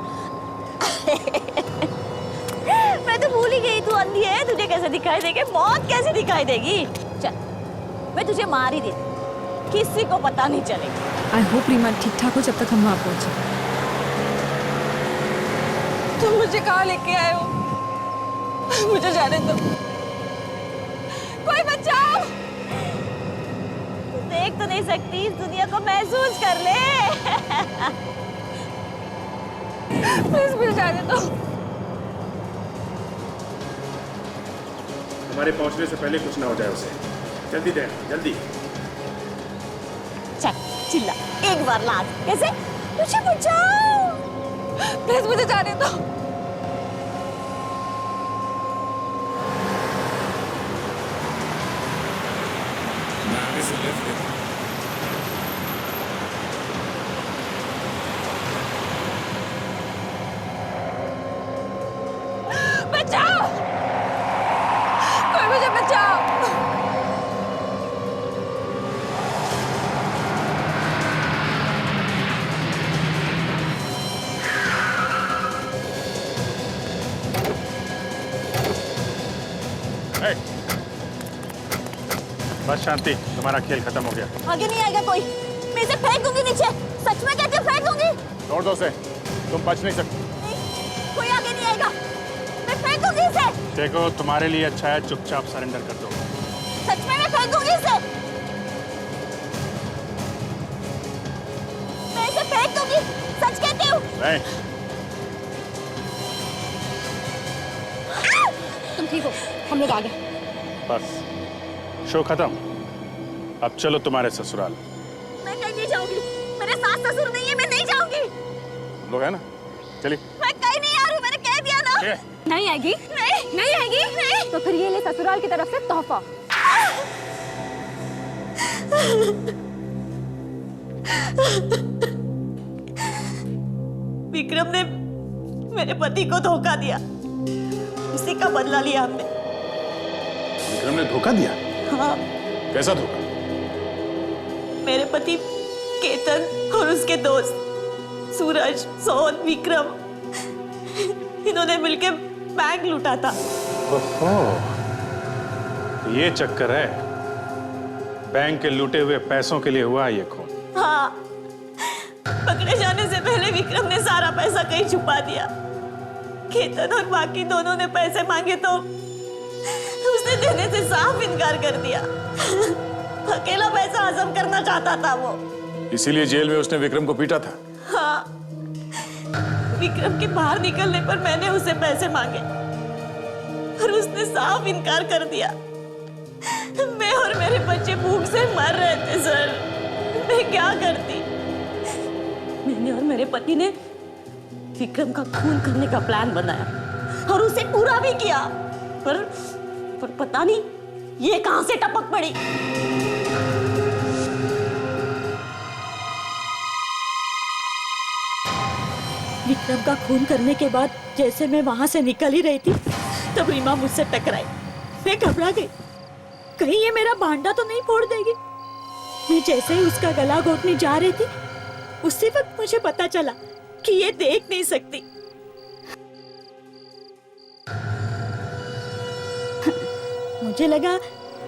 Speaker 19: मैं तो भूल ही गई तू अंधी है, तुझे कैसे दिखाई देगी, मौत कैसे दिखाई देगी। चल, मैं तुझे मार ही देती, किसी को पता नहीं चलेगा।
Speaker 17: आई होप रीमा ठीक ठाक हो जब तक हम वहाँ पहुँचे।
Speaker 2: तुम मुझे कहाँ लेके आए हो? मुझे जाने दो, कोई बचाओ।
Speaker 19: देख तो नहीं सकती, इस दुनिया को महसूस कर ले।
Speaker 2: प्लीज मुझे जाने दो।
Speaker 4: हमारे पहुंचने से पहले कुछ ना हो जाए उसे। जल्दी दे, जल्दी।
Speaker 19: चल, चिल्ला एक बार लाज। कैसे? मुझे बचाओ,
Speaker 2: प्लीज मुझे जाने दो। बचाओ, कोई मुझे बचाओ।
Speaker 4: बस शांति, तुम्हारा खेल खत्म हो गया।
Speaker 19: आगे नहीं आएगा कोई, मैं इसे फेंक दूंगी नीचे। सच में कहती हूँ, फेंक दूंगी।
Speaker 4: छोड़ दो उसे, तुम बच नहीं सकते।
Speaker 19: कोई आगे नहीं आएगा, मैं फेंक दूंगी इसे।
Speaker 4: देखो, तुम्हारे लिए अच्छा है चुपचाप सरेंडर कर दो।
Speaker 19: सच में मैं फेंक दूंगी इसे। मैं इसे फेंक दूंगी, सच कहती हूँ।
Speaker 4: नहीं।
Speaker 14: तुम ठीक हो, हम लोग आ गए।
Speaker 4: बस शो खत्म, अब चलो तुम्हारे ससुराल।
Speaker 19: मैं कहीं नहीं जाऊंगी, मेरे सास ससुर नहीं है, मैं नहीं जाऊंगी।
Speaker 4: लोग है ना, चलिए।
Speaker 19: मैं कहीं नहीं आ रही, मैंने कह दिया ना।
Speaker 14: नहीं आएगी? नहीं आएगी? नहीं। तो फिर ये ले ससुराल की तरफ से तोहफा।
Speaker 19: विक्रम ने मेरे पति को धोखा दिया, उसी का बदला लिया हमने।
Speaker 4: विक्रम ने धोखा दिया?
Speaker 19: हाँ।
Speaker 4: कैसा धोखा?
Speaker 19: मेरे पति केतन और उसके दोस्त सूरज, सोहन, विक्रम, इन्होंने मिलकर बैंक लूटा था।
Speaker 4: ओहो, ये चक्कर है। बैंक के लूटे हुए पैसों के लिए हुआ ये खून।
Speaker 19: हाँ, पकड़े जाने से पहले विक्रम ने सारा पैसा कहीं छुपा दिया। केतन और बाकी दोनों ने पैसे मांगे तो उसने देने से साफ इनकार कर दिया। अकेला पैसा हजम करना चाहता था वो।
Speaker 4: इसीलिए जेल में उसने विक्रम को पीटा था।
Speaker 19: हाँ, विक्रम के बाहर निकलने पर मैंने उसे पैसे मांगे और उसने साफ इनकार कर दिया। मैं और मेरे बच्चे भूख से मर रहे थे सर, मैं क्या करती। मैंने और मेरे पति ने विक्रम का खून करने का प्लान बनाया और उसे पूरा भी किया, पर पता नहीं ये कहां से टपक पड़ी। विक्रम का खून करने के बाद जैसे मैं वहां से निकल ही रही थी, तब रीमा मुझसे टकराई। मैं घबरा गई, कहीं ये मेरा भांडा तो नहीं फोड़ देगी। मैं जैसे ही उसका गला घोटने जा रही थी, उसी वक्त मुझे पता चला कि ये देख नहीं सकती। मुझे लगा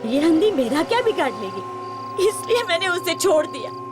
Speaker 19: ये अंधी मेरा क्या बिगाड़ लेगी, इसलिए मैंने उसे छोड़ दिया।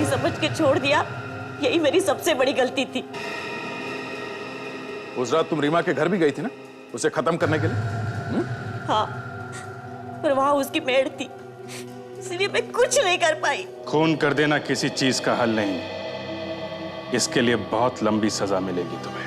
Speaker 19: समझ के छोड़ दिया, यही मेरी सबसे बड़ी गलती थी।
Speaker 4: उस रात तुम रीमा के घर भी गई थी ना? उसे खत्म करने के लिए?
Speaker 19: हाँ, पर वहां उसकी मेड़ थी, इसलिए मैं कुछ नहीं कर पाई।
Speaker 4: खून कर देना किसी चीज का हल नहीं, इसके लिए बहुत लंबी सजा मिलेगी तुम्हें।